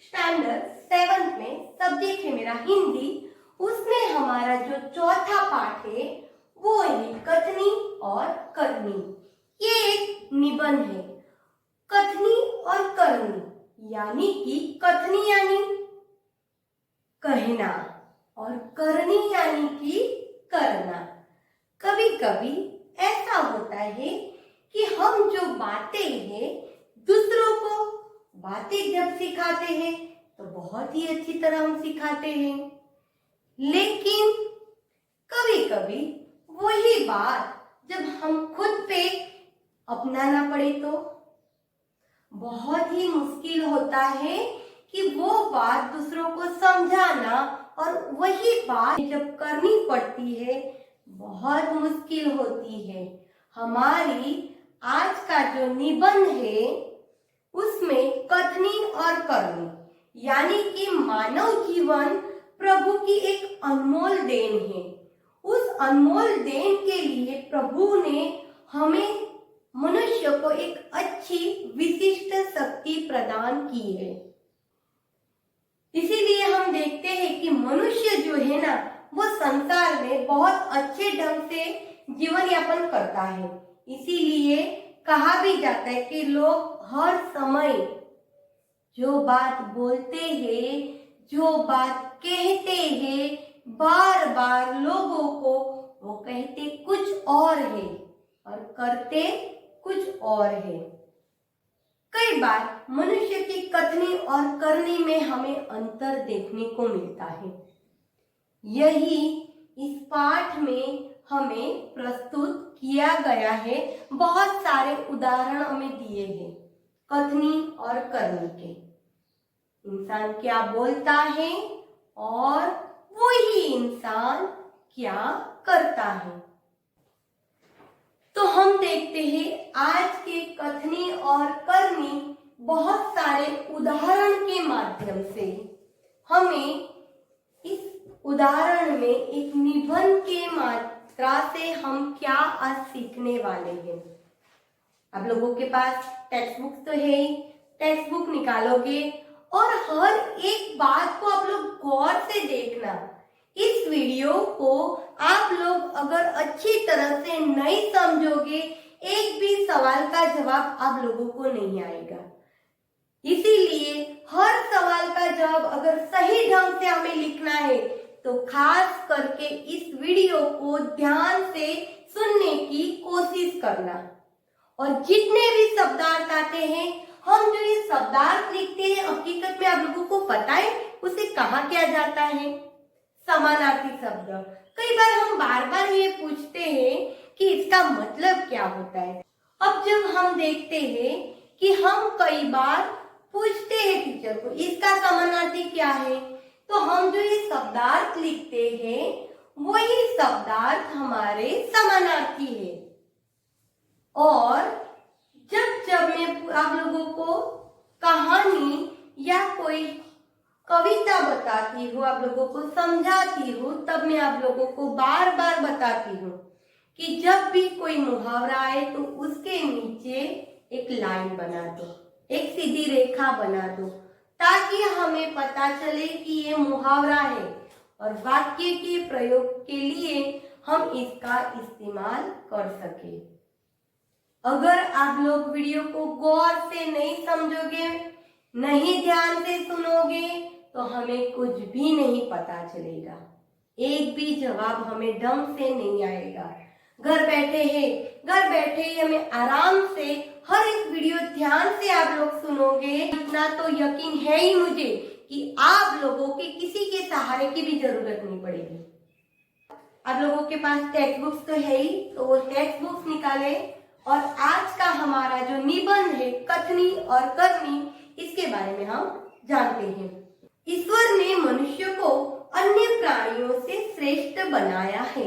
Standard 7th में subject है मेरा हिंदी। उसमें हमारा जो चौथा पाठ है वो है कथनी और करनी। ये एक निबंध है। कथनी और करनी यानी कि कथनी यानी कहना और करनी यानी कि करना। कभी कभी ऐसा होता है कि हम जो बातें हैं दूसरों को बातें जब सिखाते हैं तो बहुत ही अच्छी तरह हम सिखाते हैं, लेकिन कभी कभी वही बात जब हम खुद पे अपनाना पड़े तो बहुत ही मुश्किल होता है कि वो बात दूसरों को समझाना, और वही बात जब करनी पड़ती है बहुत मुश्किल होती है। हमारी आज का जो निबंध है उसमें कथनी और करनी यानी कि मानव जीवन प्रभु की एक अनमोल देन है। उस अनमोल देन के लिए प्रभु ने हमें मनुष्य को एक अच्छी विशिष्ट शक्ति प्रदान की है। इसीलिए हम देखते हैं कि मनुष्य जो है ना वो संसार में बहुत अच्छे ढंग से जीवन यापन करता है। इसीलिए कहा भी जाता है कि लोग हर समय जो बात बोलते हैं, जो बात कहते हैं, बार बार लोगों को वो कहते कुछ और है और करते कुछ और है। कई बार मनुष्य की कथनी और करनी में हमें अंतर देखने को मिलता है। यही इस पाठ में हमें प्रस्तुत किया गया है। बहुत सारे उदाहरण हमें दिए हैं कथनी और करनी के। इंसान क्या बोलता है और वही इंसान क्या करता है। तो हम देखते हैं आज के कथनी और करनी बहुत सारे उदाहरण के माध्यम से हमें इस उदाहरण में एक निबंध के मात्रा से हम क्या आज सीखने वाले हैं। आप लोगों के पास टेक्स्ट बुक तो है ही, टेक्स्ट बुक निकालोगे और हर एक बात को आप लोग गौर से देखना। इस वीडियो को आप लोग अगर अच्छी तरह से नहीं समझोगे एक भी सवाल का जवाब आप लोगों को नहीं आएगा। इसीलिए हर सवाल का जवाब अगर सही ढंग से हमें लिखना है तो खास करके इस वीडियो को ध्यान से सुनने की कोशिश करना। और जितने भी शब्दार्थ आते हैं, हम जो ये शब्दार्थ लिखते हैं हकीकत में आप लोगों को पता है उसे कहा किया जाता है? समानार्थी शब्द। कई बार हम बार बार ये पूछते हैं कि इसका मतलब क्या होता है। अब जब हम देखते हैं कि हम कई बार पूछते हैं टीचर को इसका समानार्थी क्या है, तो हम जो ये शब्दार्थ लिखते हैं वही शब्दार्थ हमारे समानार्थी है। और जब जब मैं आप लोगों को कहानी या कोई कविता बताती हूँ, आप लोगों को समझाती हूँ, तब मैं आप लोगों को बार बार बताती हूँ कि जब भी कोई मुहावरा आए तो उसके नीचे एक लाइन बना दो, एक सीधी रेखा बना दो, ताकि हमें पता चले कि ये मुहावरा है और वाक्य के प्रयोग के लिए हम इसका इस्तेमाल कर सके। अगर आप लोग वीडियो को गौर से नहीं समझोगे, नहीं ध्यान से सुनोगे, तो हमें कुछ भी नहीं पता चलेगा। एक भी जवाब हमें ढंग से नहीं आएगा। घर बैठे ही हमें आराम से हर एक वीडियो ध्यान से आप लोग सुनोगे। इतना तो यकीन है ही मुझे कि आप लोगों के किसी के सहारे की भी जरूरत नहीं पड़ेगी। आप लोगों के पास टेक्स्ट बुक्स तो है ही, तो वो टेक्स्ट बुक्स निकाले और आज का हमारा जो निबंध है कथनी और करनी, इसके बारे में हम जानते हैं। ईश्वर ने मनुष्य को अन्य प्राणियों से श्रेष्ठ बनाया है।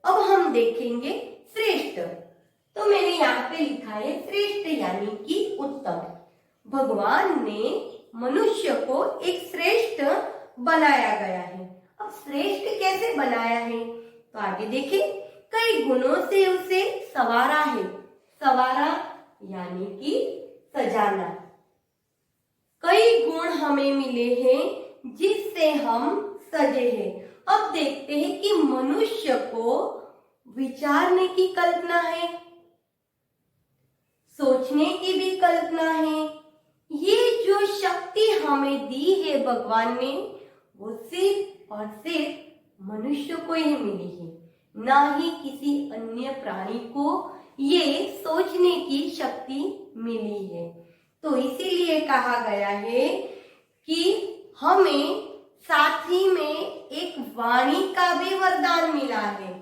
अब हम देखेंगे श्रेष्ठ। तो मैंने यहाँ पे लिखा है श्रेष्ठ यानी कि उत्तम। भगवान ने मनुष्य को एक श्रेष्ठ बनाया गया है। अब श्रेष्ठ कैसे बनाया है तो आगे देखें। कई गुणों से उसे संवारा है। संवारा यानी कि सजाना। कई गुण हमें मिले हैं जिससे हम सजे हैं। अब देखते हैं कि मनुष्य को विचारने की कल्पना है, सोचने की भी कल्पना है। ये जो शक्ति हमें दी है भगवान ने, वो सिर्फ और सिर्फ मनुष्य को ही मिली है, ना ही किसी अन्य प्राणी को ये सोचने की शक्ति मिली है। तो इसीलिए कहा गया है कि हमें साथ ही में एक वाणी का भी वरदान मिला है।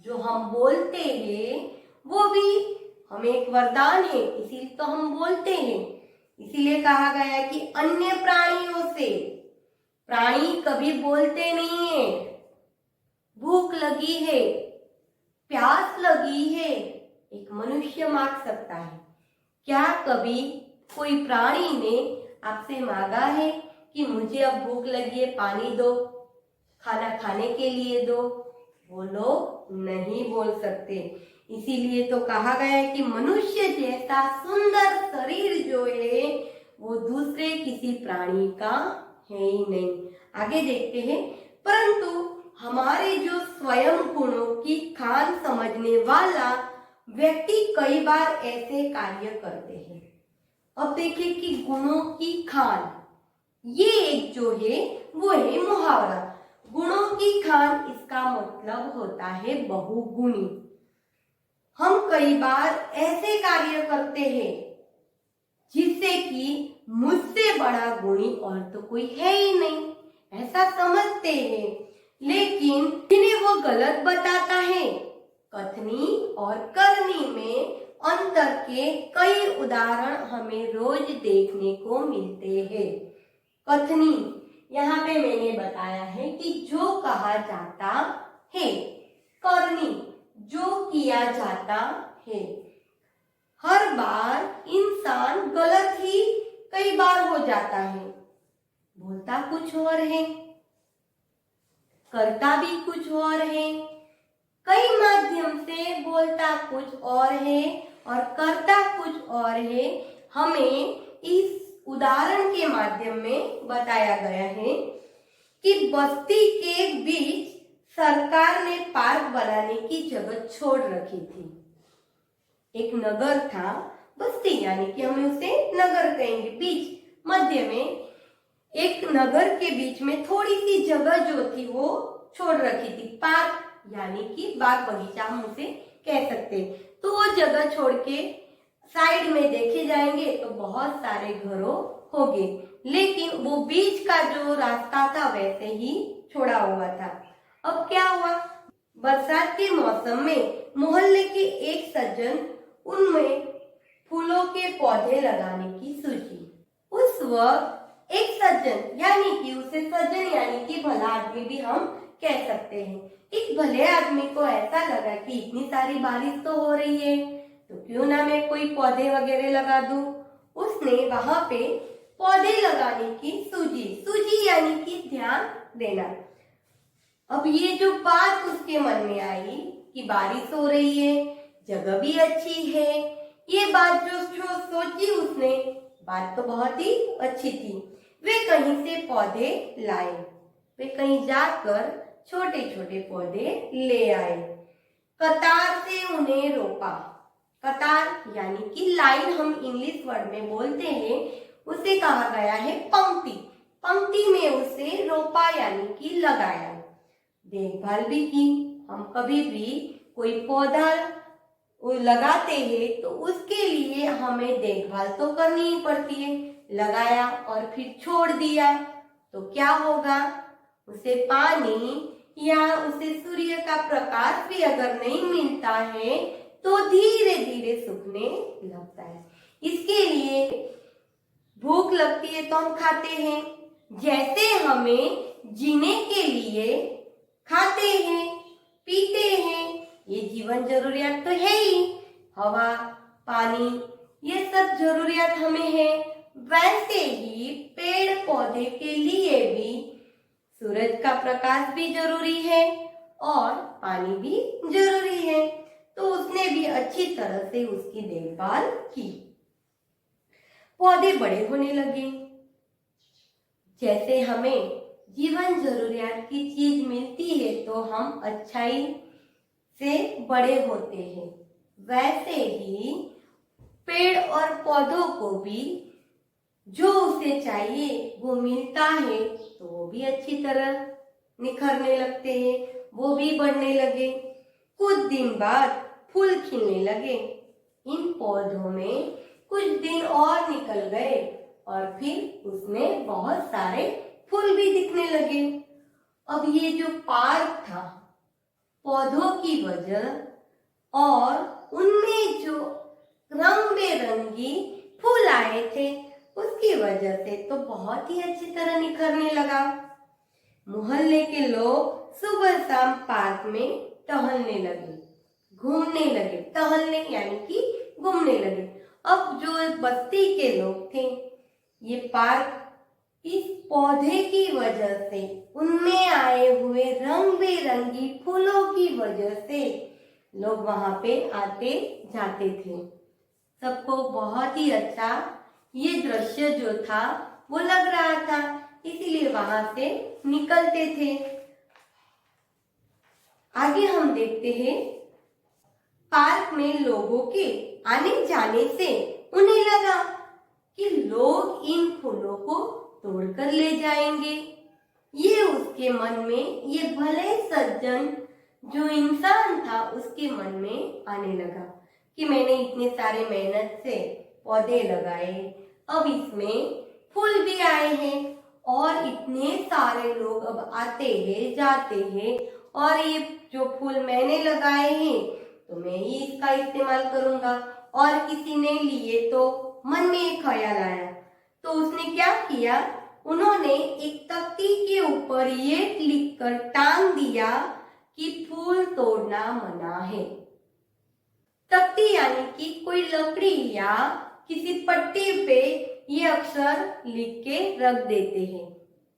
जो हम बोलते हैं वो भी हमें एक वरदान है, इसीलिए तो हम बोलते हैं। इसीलिए कहा गया है कि अन्य प्राणियों से प्राणी कभी बोलते नहीं है। भूख लगी है, प्यास लगी है, एक मनुष्य मांग सकता है। क्या कभी कोई प्राणी ने आपसे मांगा है कि मुझे अब भूख लगी है, पानी दो, खाना खाने के लिए दो? वो लोग नहीं बोल सकते। इसीलिए तो कहा गया है कि मनुष्य जैसा सुंदर शरीर जो है वो दूसरे किसी प्राणी का है ही नहीं। आगे देखते हैं, परंतु हमारे जो स्वयं गुणों की खान समझने वाला व्यक्ति कई बार ऐसे कार्य करते हैं। अब देखिए कि गुणों की खान, ये एक जो है वो है मुहावरा। गुणों की खान, इसका मतलब होता है बहुगुणी। हम कई बार ऐसे कार्य करते हैं जिससे कि मुझसे बड़ा गुणी और तो कोई है ही नहीं, ऐसा समझते हैं, लेकिन इन्हें वो गलत बताता है। कथनी और करनी में अंतर के कई उदाहरण हमें रोज देखने को मिलते हैं। कथनी, यहाँ पे मैंने बताया है कि जो कहा जाता है। करनी, जो किया जाता है। हर बार इंसान गलत ही कई बार हो जाता है, बोलता कुछ और है, करता भी कुछ और है। कई माध्यम से बोलता कुछ और है और करता कुछ और है। हमें इस उदाहरण के माध्यम में बताया गया है कि बस्ती के बीच सरकार ने पार्क बनाने की जगह छोड़ रखी थी। एक नगर था, बस्ती यानी कि हमें उसे नगर कहेंगे, बीच मध्य में एक नगर के बीच में थोड़ी सी जगह जो थी वो छोड़ रखी थी। पार्क यानी कि बाग बगीचा हम उसे कह सकते हैं। तो वो जगह छोड़ के साइड में देखे जाएंगे तो बहुत सारे घरों होंगे, लेकिन वो बीच का जो रास्ता था वैसे ही छोड़ा हुआ था। अब क्या हुआ, बरसात के मौसम में मोहल्ले के एक सज्जन उनमें फूलों के पौधे लगाने की सूझी। उस वक्त एक सज्जन यानी कि उसे सज्जन यानी कि भला आदमी भी हम कह सकते हैं, एक भले आदमी को ऐसा लगा कि इतनी सारी बारिश तो हो रही है तो क्यों ना मैं कोई पौधे वगैरह लगा दूं। उसने वहां पे पौधे लगाने की सूझी यानी कि ध्यान देना। अब ये जो बात उसके मन में आई कि बारिश हो रही है, जगह भी अच्छी है, ये बात जो सोची उसने, बात तो बहुत ही अच्छी थी। वे कहीं से पौधे लाए, वे कहीं जाकर छोटे छोटे पौधे ले आए, कतार से उन्हें रोपा। कतार यानी कि लाइन हम इंग्लिश वर्ड में बोलते हैं, उसे कहा गया है पंक्ति। पंक्ति में उसे रोपा यानी कि लगाया। देखभाल भी की। हम कभी भी कोई पौधा लगाते हैं तो उसके लिए हमें देखभाल तो करनी ही पड़ती है। लगाया और फिर छोड़ दिया तो क्या होगा, उसे पानी या उसे सूर्य का प्रकाश भी अगर नहीं मिलता है तो धीरे धीरे सूखने लगता है। इसके लिए भूख लगती है तो हम खाते हैं, जैसे हमें जीने के लिए खाते हैं, पीते हैं, ये जीवन जरूरियात तो है ही। हवा, पानी, ये सब जरूरियात हमें है। वैसे ही पेड़ पौधे के लिए भी सूरज का प्रकाश भी जरूरी है और पानी भी जरूरी है। तो उसने भी अच्छी तरह से उसकी देखभाल की। पौधे बड़े होने लगे, जैसे हमें जीवन जरूरियात की चीज मिलती है तो हम अच्छाई से बड़े होते हैं, वैसे ही पेड़ और पौधों को भी जो उसे चाहिए वो मिलता है तो वो भी अच्छी तरह निखरने लगते हैं, वो भी बढ़ने लगे। कुछ दिन बाद फूल खिलने लगे। इन पौधों में कुछ दिन और निकल गए और फिर उसमें बहुत सारे फूल भी दिखने लगे। अब ये जो पार्क था, पौधों की वजह और उनमें जो रंग बेरंगी फूल आए थे उसकी वजह से तो बहुत ही अच्छी तरह निखरने लगा। मोहल्ले के लोग सुबह शाम पार्क में टहलने लगे, घूमने लगे। टहलने यानी कि घूमने लगे। अब जो बस्ती के लोग थे, ये पार्क इस पौधे की वजह से, उनमें आए हुए रंग बेरंगी फूलों की वजह से लोग वहां पे आते जाते थे। सबको बहुत ही अच्छा ये दृश्य जो था वो लग रहा था, इसीलिए वहां से निकलते थे। आगे हम देखते हैं, पार्क में लोगों के आने जाने से उन्हें लगा कि लोग इन फूलों को तोड़कर ले जाएंगे। ये उसके मन में, ये भले सज्जन जो इंसान था उसके मन में आने लगा कि मैंने इतने सारे मेहनत से पौधे लगाए, अब इसमें फूल भी आए हैं और इतने सारे लोग अब आते हैं जाते हैं और ये जो फूल मैंने लगाए हैं तो मैं ही इसका इस्तेमाल करूंगा। और किसी ने लिए तो मन में एक ख्याल आया, तो उसने क्या किया, उन्होंने एक तख्ती के ऊपर ये लिखकर टांग दिया कि फूल तोड़ना मना है। तख्ती यानी कि कोई लकड़ी या किसी पट्टी पे ये अक्षर लिख के रख देते हैं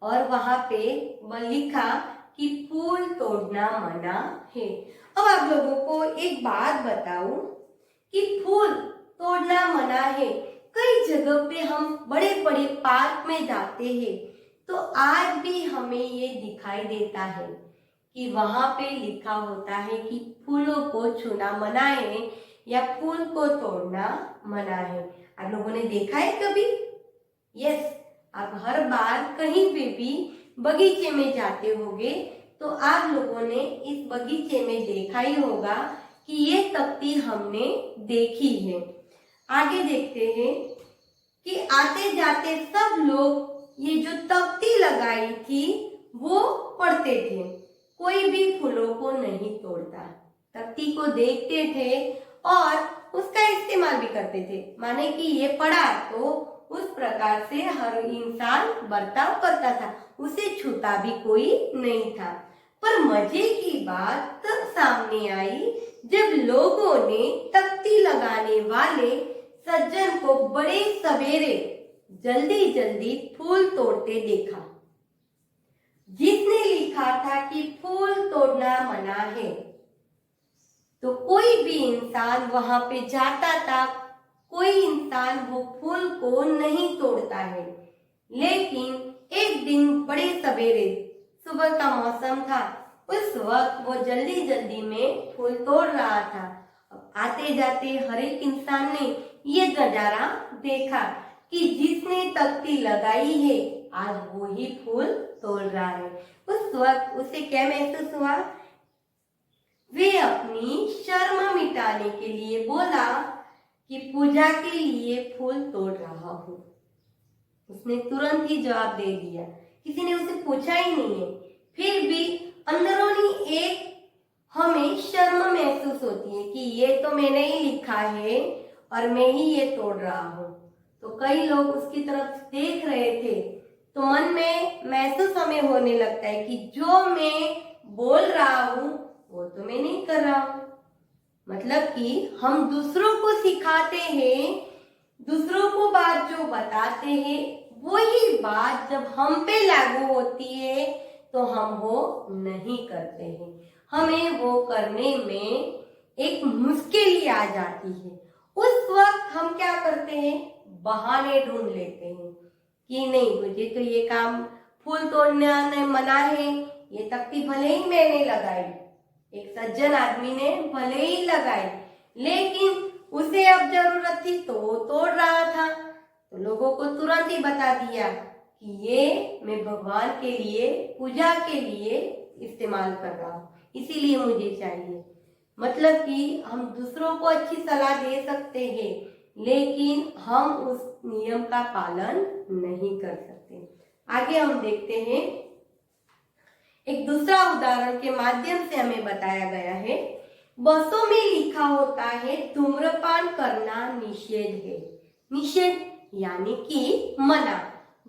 और वहां पे लिखा कि फूल तोड़ना मना है। अब आप लोगों को एक बात बताऊं कि फूल तोड़ना मना है। कई जगह पे हम बड़े बड़े पार्क में जाते हैं तो आज भी हमें ये दिखाई देता है कि वहां पे लिखा होता है कि फूलों को छूना मना है या फूल को तोड़ना मना है। आप लोगों ने देखा है कभी? यस, आप हर बार कहीं पे भी बगीचे में जाते होंगे तो आप लोगों ने इस बगीचे में देखा ही होगा कि ये तख्ती हमने देखी है। आगे देखते हैं कि आते जाते सब लोग ये जो तख्ती लगाई थी वो पढ़ते थे, कोई भी फूलों को नहीं तोड़ता, तख्ती को देखते थे और उसका इस्तेमाल भी करते थे। माने कि ये पढ़ा तो उस प्रकार से हर इंसान बर्ताव करता था, उसे छूता भी कोई नहीं था। पर मजे की बात तब सामने आई जब लोगों ने तख्ती लगाने वाले सज्जन को बड़े सवेरे जल्दी जल्दी फूल तोड़ते देखा, जिसने लिखा था कि फूल तोड़ना मना है। तो कोई भी इंसान वहां पे जाता था, कोई इंसान वो फूल को नहीं तोड़ता है। लेकिन एक दिन बड़े सवेरे सुबह का मौसम था, उस वक्त वो जल्दी जल्दी में फूल तोड़ रहा था। अब आते जाते हर एक इंसान ने ये नजारा देखा कि जिसने तख्ती लगाई है आज वो ही फूल तोड़ रहा है। उस वक्त उसे क्या महसूस हुआ? वे अपनी शर्म मिटाने के लिए बोला कि पूजा के लिए फूल तोड़ रहा हूँ। उसने तुरंत ही जवाब दे दिया, किसी ने उसे पूछा ही नहीं है। फिर भी अंदरूनी एक हमें शर्म महसूस होती है कि ये तो मैंने ही लिखा है और मैं ही ये तोड़ रहा हूँ। तो कई लोग उसकी तरफ देख रहे थे तो मन में महसूस हमें होने लगता है कि जो मैं बोल रहा हूँ वो तो मैं नहीं कर रहा हूँ। मतलब कि हम दूसरों को सिखाते हैं, दूसरों को बात जो बताते हैं वही बात जब हम पे लागू होती है तो हम वो नहीं करते हैं, हमें वो करने में एक मुश्किल आ जाती है। उस वक्त हम क्या करते हैं? बहाने ढूंढ लेते हैं कि नहीं, मुझे तो ये काम फूल तोड़ना ने मना है, ये तख्ती भले ही मैंने लगाई, एक सज्जन आदमी ने भले ही लगाई, लेकिन उसे अब जरूरत थी तो वो तोड़ रहा था, तो लोगों को तुरंत ही बता दिया कि ये मैं भगवान के लिए, पूजा के लिए इस्तेमाल कर रहा हूँ, इसीलिए मुझे चाहिए। मतलब कि हम दूसरों को अच्छी सलाह दे सकते हैं, लेकिन हम उस नियम का पालन नहीं कर सकते। आगे हम देखते हैं, एक दूसरा उदाहरण के माध्यम से हमें बताया गया है, बसों में लिखा होता है धूम्रपान करना निषेध है। निषेध यानी कि मना,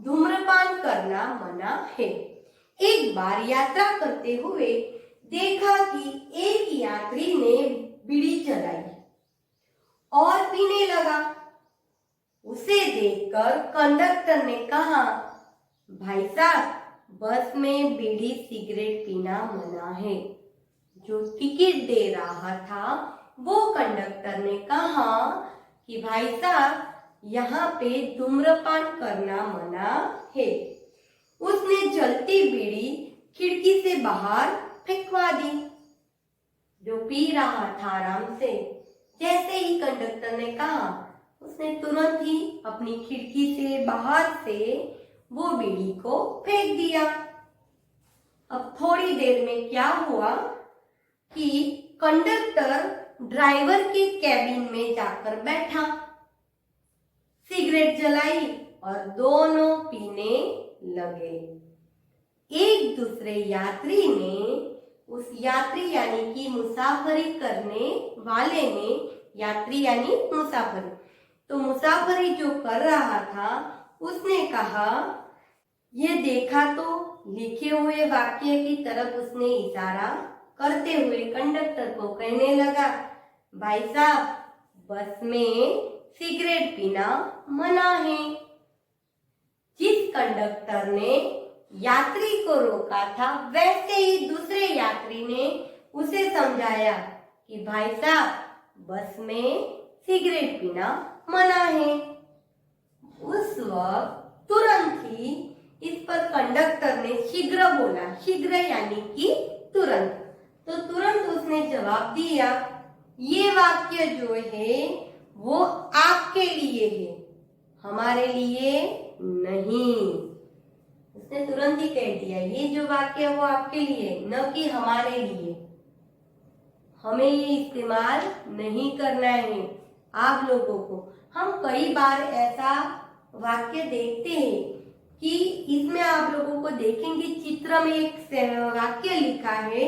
धूम्रपान करना मना है। एक बार यात्रा करते हुए देखा कि एक यात्री ने बीड़ी जलाई और पीने लगा। उसे देखकर कंडक्टर ने कहा, भाई साहब, बस में बीड़ी सिगरेट पीना मना है। जो टिकट दे रहा था वो कंडक्टर ने कहा कि भाई साहब, यहाँ पे धूम्रपान करना मना है। उसने जलती बीड़ी खिड़की से बाहर फेंकवा दी। जो पी रहा था आराम से, जैसे ही कंडक्टर ने कहा, उसने तुरंत ही अपनी खिड़की से बाहर से वो बीड़ी को फेंक दिया। अब थोड़ी देर में क्या हुआ कि कंडक्टर ड्राइवर के कैबिन में जाकर बैठा, सिगरेट जलाई और दोनों पीने लगे। एक दूसरे यात्री ने, उस यात्री यानी कि मुसाफरी करने वाले ने, यात्री यानी मुसाफरी, तो मुसाफरी जो कर रहा था उसने कहा, ये देखा तो लिखे हुए वाक्य की तरफ उसने इशारा करते हुए कंडक्टर को कहने लगा, भाई साहब, बस में सिगरेट पीना मना है। जिस कंडक्टर ने यात्री को रोका था, वैसे ही दूसरे यात्री ने उसे समझाया कि भाई साहब, बस में सिगरेट पीना मना है। उस वक्त तुरंत ही इस पर कंडक्टर ने शीघ्र बोला, शीघ्र यानी कि तुरंत, तो तुरंत उसने जवाब दिया, ये वाक्य जो है वो आपके लिए है, हमारे लिए नहीं। उसने तुरंत ही कह दिया, ये जो वाक्य है वो आपके लिए, न कि हमारे लिए। हमें ये इस्तेमाल नहीं करना है आप लोगों को। हम कई बार ऐसा वाक्य देखते हैं कि इसमें आप लोगों को देखेंगे, चित्र में एक वाक्य लिखा है,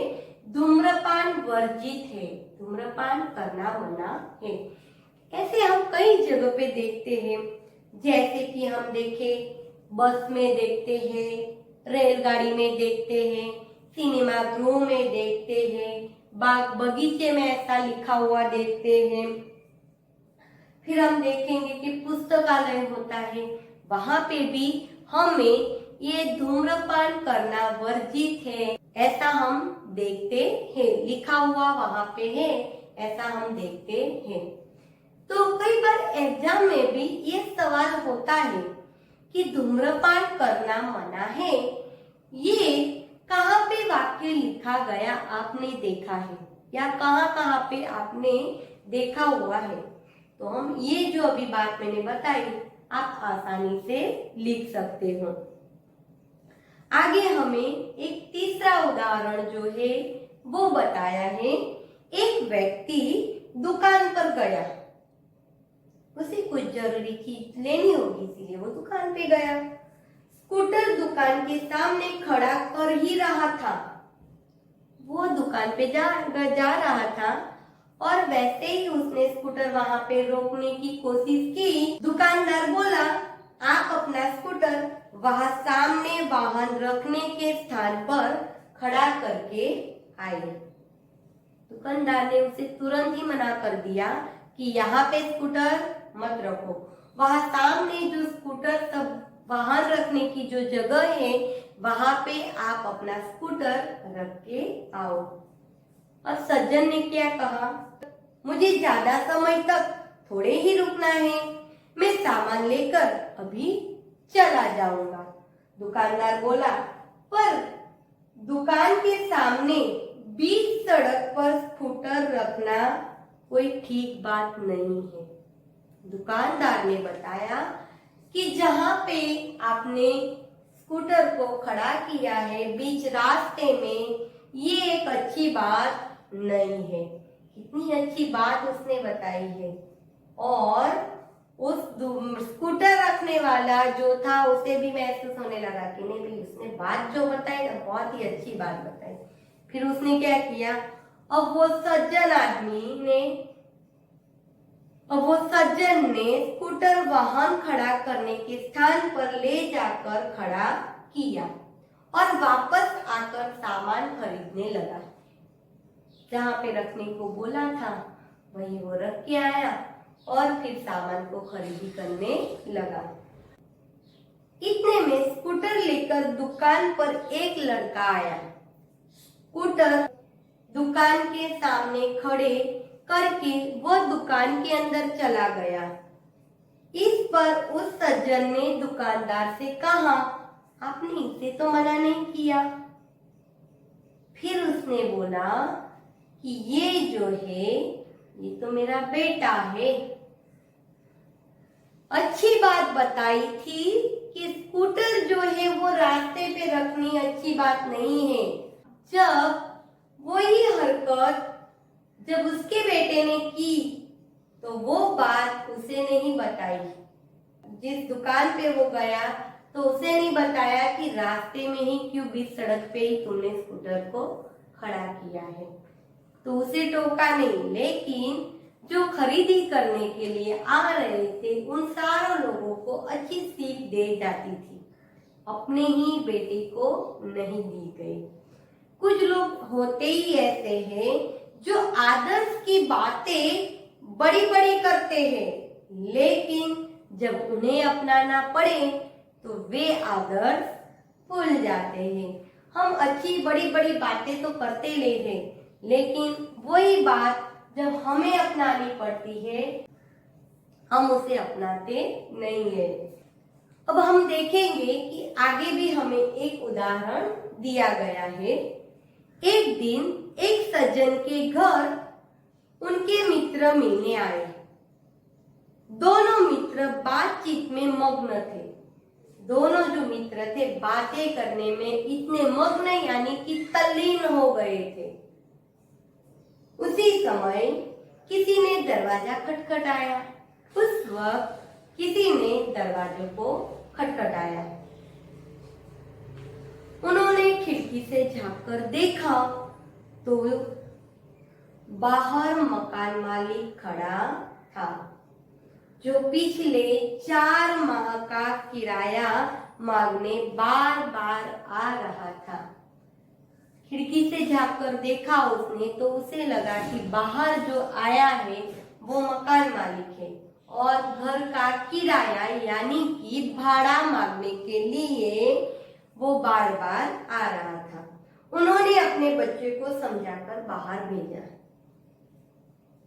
धूम्रपान वर्जित है, धूम्रपान करना मना है। ऐसे हम कई जगह पे देखते हैं, जैसे कि हम देखें, बस में देखते हैं, रेलगाड़ी में देखते हैं, सिनेमा गृह में देखते हैं, बाग बगीचे में ऐसा लिखा हुआ देखते हैं। फिर हम देखेंगे कि पुस्तकालय होता है, वहां पे भी हमें ये धूम्रपान करना वर्जित है ऐसा हम देखते हैं, लिखा हुआ वहां पे है ऐसा हम देखते हैं। तो कई बार एग्जाम में भी ये सवाल होता है कि धूम्रपान करना मना है, ये कहाँ पे वाक्य लिखा गया आपने देखा है या कहाँ कहाँ पे आपने देखा हुआ है। तो हम ये जो अभी बात मैंने बताई आप आसानी से लिख सकते हो। आगे हमें एक तीसरा उदाहरण जो है वो बताया है, एक व्यक्ति दुकान पर गया, उसे कुछ जरूरी चीज लेनी होगी इसीलिए वो दुकान पे गया। स्कूटर दुकान के सामने खड़ा कर ही रहा था, वो दुकान पे जा रहा था और वैसे ही उसने स्कूटर वहां पे रोकने की कोशिश की। दुकानदार बोला, आप अपना स्कूटर वहां सामने वाहन रखने के स्थान पर खड़ा करके आइए। दुकानदार ने उसे तुरंत ही मना कर दिया कि यहाँ पे स्कूटर मत रखो, वहां सामने जो स्कूटर सब वाहन रखने की जो जगह है वहां पे आप अपना स्कूटर रख के आओ। और सज्जन ने क्या कहा, मुझे ज्यादा समय तक थोड़े ही रुकना है, मैं सामान लेकर अभी चला जाऊंगा। दुकानदार बोला, पर दुकान के सामने बीच सड़क पर स्कूटर रखना कोई ठीक बात नहीं है। दुकानदार ने बताया कि जहां पे आपने स्कूटर को खड़ा किया है बीच रास्ते में, ये एक अच्छी बात नहीं है। कितनी अच्छी बात उसने बताई है। और उस स्कूटर रखने वाला जो था उसे भी महसूस होने लगा कि नहीं भाई, उसने बात जो बताई ना बहुत ही अच्छी बात बताई। फिर उसने क्या किया, अब वो सज्जन ने स्कूटर वाहन खड़ा करने के स्थान पर ले जाकर खड़ा किया और वापस आकर सामान खरीदने लगा। जहां पे रखने को बोला था वही वो रख के आया और फिर सामान को खरीदी करने लगा। इतने में स्कूटर लेकर दुकान पर एक लड़का आया। स्कूटर दुकान के सामने खड़े करके वह दुकान के अंदर चला गया। इस पर उस सज्जन ने दुकानदार से कहा, आपने इसे तो मना नहीं किया। फिर उसने बोला कि ये जो है ये तो मेरा बेटा है। अच्छी बात बताई थी कि स्कूटर जो है वो रास्ते पे रखनी अच्छी बात नहीं है। जब वही हरकत जब उसके बेटे ने की तो वो बात उसे नहीं बताई। जिस दुकान पे वो गया तो उसे नहीं बताया कि रास्ते में ही क्यों बीच सड़क पे ही तुमने स्कूटर को खड़ा किया है। तो उसे टोका नहीं, लेकिन जो खरीदी करने के लिए आ रहे थे उन सारों लोगों को अच्छी सीख दे जाती थी, अपने ही बेटे को नहीं दी गई। कुछ लोग होते ही ऐसे हैं जो आदर्श की बातें बड़ी बड़ी करते हैं, लेकिन जब उन्हें अपनाना पड़े तो वे आदर्श भूल जाते हैं। हम अच्छी बड़ी बड़ी बातें तो करते ले हैं, लेकिन वही बात जब हमें अपनानी पड़ती है हम उसे अपनाते नहीं है। अब हम देखेंगे कि आगे भी हमें एक उदाहरण दिया गया है। एक दिन एक सज्जन के घर उनके मित्र मिलने आए। दोनों मित्र बातचीत में मग्न थे। दोनों जो मित्र थे बातें करने में इतने मग्न यानी कि तल्लीन हो गए थे। उसी समय किसी ने दरवाजा खटखटाया। उस वक्त किसी ने दरवाजे को खटखटाया। उन्होंने खिड़की से झांककर देखा तो बाहर मकान मालिक खड़ा था, जो पिछले 4 माह का किराया मांगने बार बार आ रहा था। खिड़की से झांककर देखा उसने तो उसे लगा कि बाहर जो आया है वो मकान मालिक है और घर का किराया यानी कि भाड़ा मांगने के लिए वो बार बार आ रहा था। उन्होंने अपने बच्चे को समझाकर बाहर भेजा।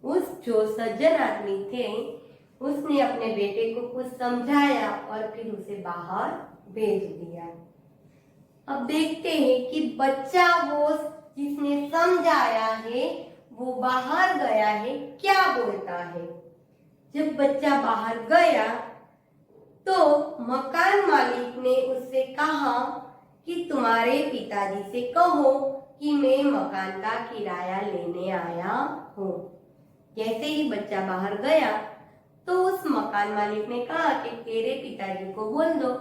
उस जो सज्जन आदमी थे उसने अपने बेटे को कुछ समझाया और फिर उसे बाहर भेज दिया। अब देखते हैं कि बच्चा वो जिसने समझाया है वो बाहर गया है, क्या बोलता है। जब बच्चा बाहर गया तो मकान मालिक ने उससे कहा कि तुम्हारे पिताजी से कहो कि मैं मकान का किराया लेने आया हूँ। जैसे ही बच्चा बाहर गया तो उस मकान मालिक ने कहा कि तेरे पिताजी को बोल दो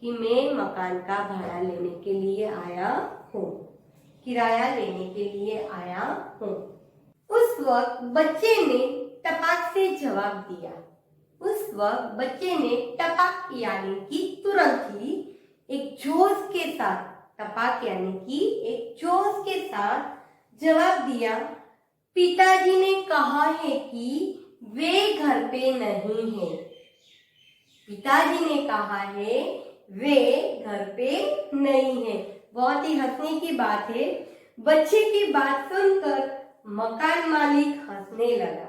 कि मैं मकान का भाड़ा लेने के लिए आया हूँ, किराया लेने के लिए आया हूँ। उस वक्त बच्चे ने टपाक से जवाब दिया। उस वक्त बच्चे ने टपाक यानी कि तुरंत ही एक जोश के साथ, टपाक यानी कि एक जोश के साथ जवाब दिया, पिताजी ने कहा है कि वे घर पे नहीं है। पिताजी ने कहा है वे घर पे नहीं है। बहुत ही हंसने की बात है। बच्चे की बात सुनकर मकान मालिक हंसने लगा।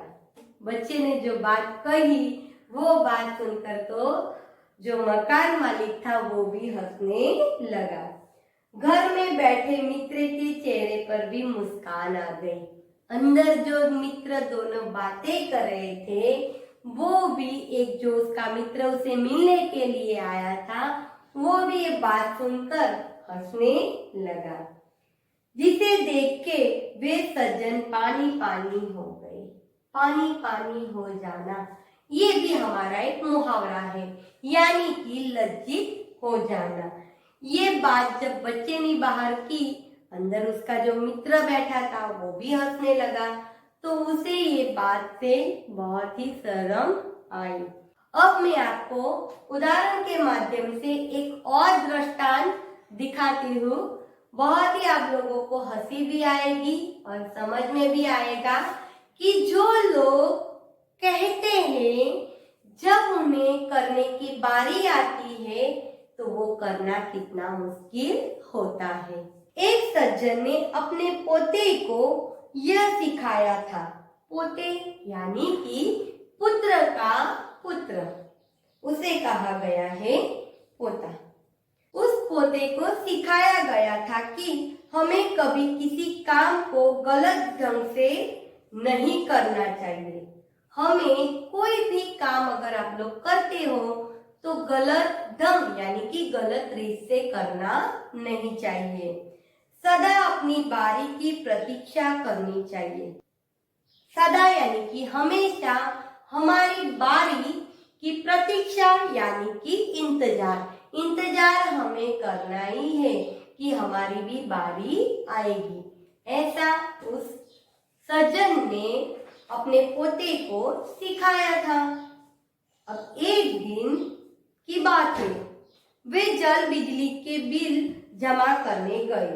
बच्चे ने जो बात कही वो बात सुनकर तो जो मकान मालिक था वो भी हंसने लगा। घर में बैठे मित्र के चेहरे पर भी मुस्कान आ गई। अंदर जो मित्र दोनों बातें कर रहे थे वो भी, एक जो उसका मित्र उसे मिलने के लिए आया था वो भी ये बात सुनकर हंसने लगा, जिसे देख के वे सज्जन पानी पानी हो गए। पानी पानी हो जाना ये भी हमारा एक मुहावरा है, यानी कि लज्जित हो जाना। ये बात जब बच्चे ने बाहर की, अंदर उसका जो मित्र बैठा था वो भी हंसने लगा, तो उसे ये बात से बहुत ही शर्म आई। अब मैं आपको उदाहरण के माध्यम से एक और दृष्टांत दिखाती हूँ। बहुत ही आप लोगों को हंसी भी आएगी और समझ में भी आएगा कि जो लोग कहते हैं जब उन्हें करने की बारी आती है तो वो करना कितना मुश्किल होता है। एक सज्जन ने अपने पोते को यह सिखाया था। पोते यानी कि पुत्र का पुत्र, उसे कहा गया है पोता। उस पोते को सिखाया गया था कि हमें कभी किसी काम को गलत ढंग से नहीं करना चाहिए। हमें कोई भी काम अगर आप लोग करते हो तो गलत ढंग यानी कि गलत रीत से करना नहीं चाहिए। सदा अपनी बारी की प्रतीक्षा करनी चाहिए। सदा यानी कि हमेशा हमारी बारी की प्रतीक्षा यानी कि इंतजार हमें करना ही है कि हमारी भी बारी आएगी। ऐसा उस सज्जन ने अपने पोते को सिखाया था। अब एक दिन की बात है, वे जल बिजली के बिल जमा करने गए।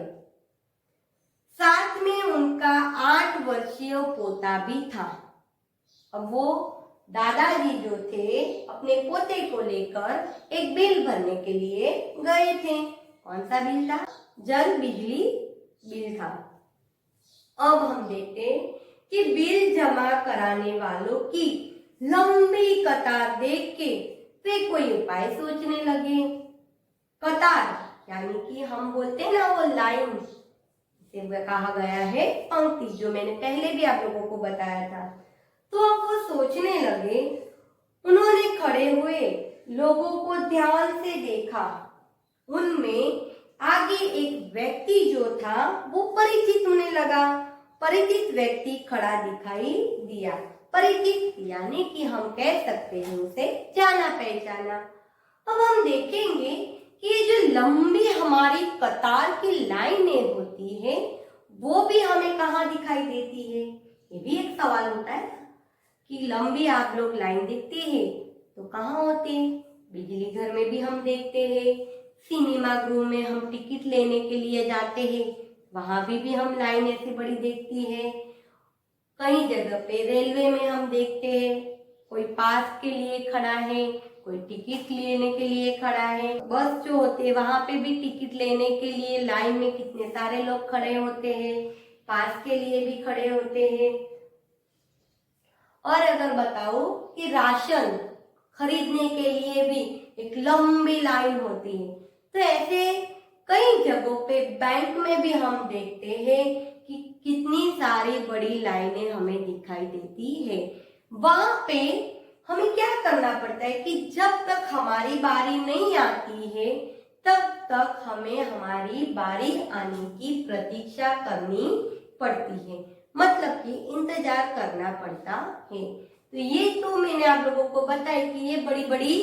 साथ में उनका 8 वर्षीय पोता भी था। अब वो दादाजी जो थे अपने पोते को लेकर एक बिल भरने के लिए गए थे। कौन सा बिल था? जल बिजली बिल था। अब हम देखते कि बिल जमा कराने वालों की लंबी कतार देख के वे कोई उपाय सोचने लगे। कतार यानी कि हम बोलते हैं ना वो लाइन, इसे कहा गया है पंक्ति, जो मैंने पहले भी आप लोगों को बताया था। तो अब वो सोचने लगे। उन्होंने खड़े हुए लोगों को ध्यान से देखा। उनमें आगे एक व्यक्ति जो था वो परिचित होने लगा। परिचित व्यक्ति खड़ा दिखाई दिया। परिचित यानी कि हम कह सकते हैं उसे जाना पहचाना। अब हम देखेंगे कि ये जो लंबी हमारी कतार की लाइनें होती है वो भी हमें कहाँ दिखाई देती है? ये भी एक सवाल होता है कि लंबी आप लोग लाइन देखते हैं तो कहाँ होती है? बिजली घर में भी हम देखते हैं, सिनेमा गृह में हम टिकट लेने के लिए जाते हैं, वहां भी हम लाइन ऐसी बड़ी देखती है। कई जगह पे रेलवे में हम देखते हैं, कोई पास के लिए खड़ा है, कोई टिकट लेने के लिए खड़ा है। बस जो होते हैं वहां पे भी टिकट लेने के लिए लाइन में कितने सारे लोग खड़े होते हैं, पास के लिए भी खड़े होते हैं। और अगर बताओ कि राशन खरीदने के लिए भी एक लंबी लाइन होती है, तो ऐसे कई जगहों पे बैंक में भी हम देखते हैं कि कितनी सारी बड़ी लाइनें हमें दिखाई देती है। वहां पे हमें क्या करना पड़ता है कि जब तक हमारी बारी नहीं आती है तब तक हमें हमारी बारी आने की प्रतीक्षा करनी पड़ती है, मतलब कि इंतजार करना पड़ता है। तो ये तो मैंने आप लोगों को बताया कि ये बड़ी बड़ी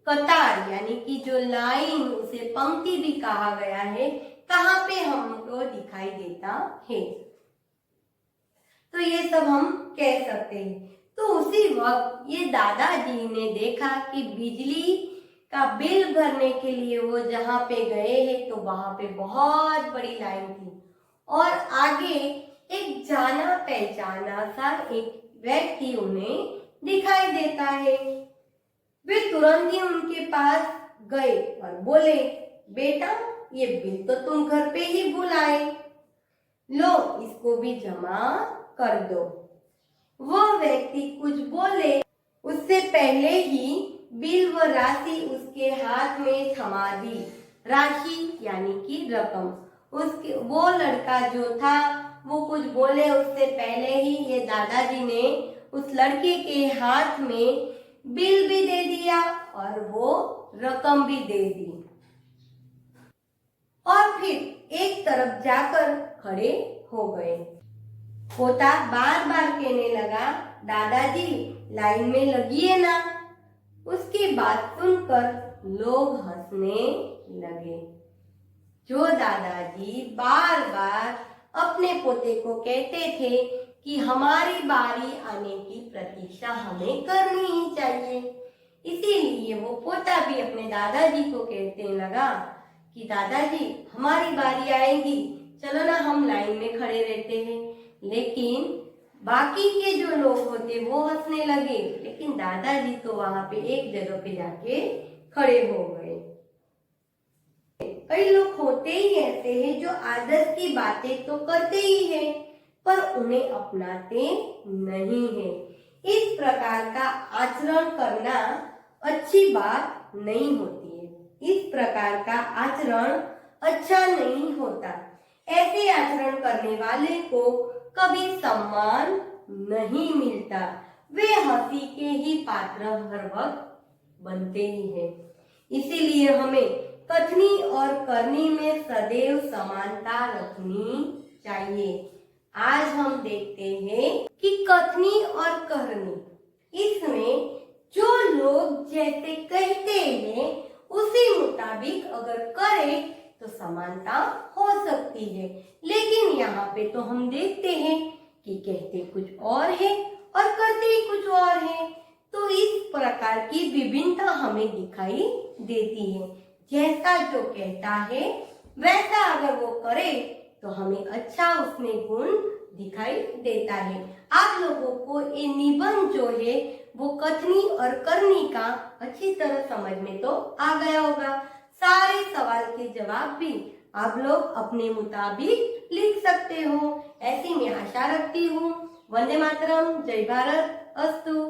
कतार यानी कि जो लाइन, उसे पंक्ति भी कहा गया है, कहाँ पे हमको दिखाई देता है। तो ये सब हम कह सकते हैं। तो उसी वक्त ये दादाजी ने देखा कि बिजली का बिल भरने के लिए वो जहाँ पे गए हैं तो वहां पे बहुत बड़ी लाइन थी और आगे एक जाना पहचाना सा एक व्यक्ति उन्हें दिखाई देता है। वे तुरंत ही उनके पास गए और बोले, बेटा ये बिल तो तुम घर पे ही भूल आए, लो इसको भी जमा कर दो। वो व्यक्ति कुछ बोले उससे पहले ही बिल व राशि उसके हाथ में थमा दी। राशि यानी कि रकम। उसके वो लड़का जो था वो कुछ बोले उससे पहले ही ये दादाजी ने उस लड़के के हाथ में बिल भी दे दिया और वो रकम भी दे दी और फिर एक तरफ जाकर खड़े हो गए। पोता बार बार कहने लगा, दादाजी लाइन में लगिए ना। उसकी बात सुनकर लोग हंसने लगे। जो दादाजी बार बार अपने पोते को कहते थे कि हमारी बारी आने की प्रतीक्षा हमें करनी ही चाहिए, इसीलिए वो पोता भी अपने दादाजी को कहने लगा कि दादाजी हमारी बारी आएगी, चलो ना हम लाइन में खड़े रहते हैं। लेकिन बाकी के जो लोग होते वो हंसने लगे, लेकिन दादाजी तो वहां पे एक जगह पे जाके खड़े हो गए। कई लोग होते ही ऐसे हैं जो आदत की बातें तो करते ही हैं पर उन्हें अपनाते नहीं है। इस प्रकार का आचरण करना अच्छी बात नहीं होती है। इस प्रकार का आचरण अच्छा नहीं होता। ऐसे आचरण करने वाले को कभी सम्मान नहीं मिलता। वे हंसी के ही पात्र हर वक्त बनते ही हैं। इसीलिए हमें कथनी और करनी में सदैव समानता रखनी चाहिए। आज हम देखते हैं कि कथनी और करनी, इसमें जो लोग जैसे कहते हैं उसी मुताबिक अगर करें तो समानता हो सकती है। लेकिन यहाँ पे तो हम देखते हैं कि कहते कुछ और है और करते ही कुछ और है। तो इस प्रकार की विभिन्नता हमें दिखाई देती है। जैसा जो कहता है वैसा अगर वो करे तो हमें अच्छा उसमें गुण दिखाई देता है। आप लोगों को ये निबंध जो है वो कथनी और करनी का अच्छी तरह समझ में तो आ गया होगा। सारे सवाल के जवाब भी आप लोग अपने मुताबिक लिख सकते हो, ऐसी मैं आशा रखती हूँ। वंदे मातरम, जय भारत, अस्तु।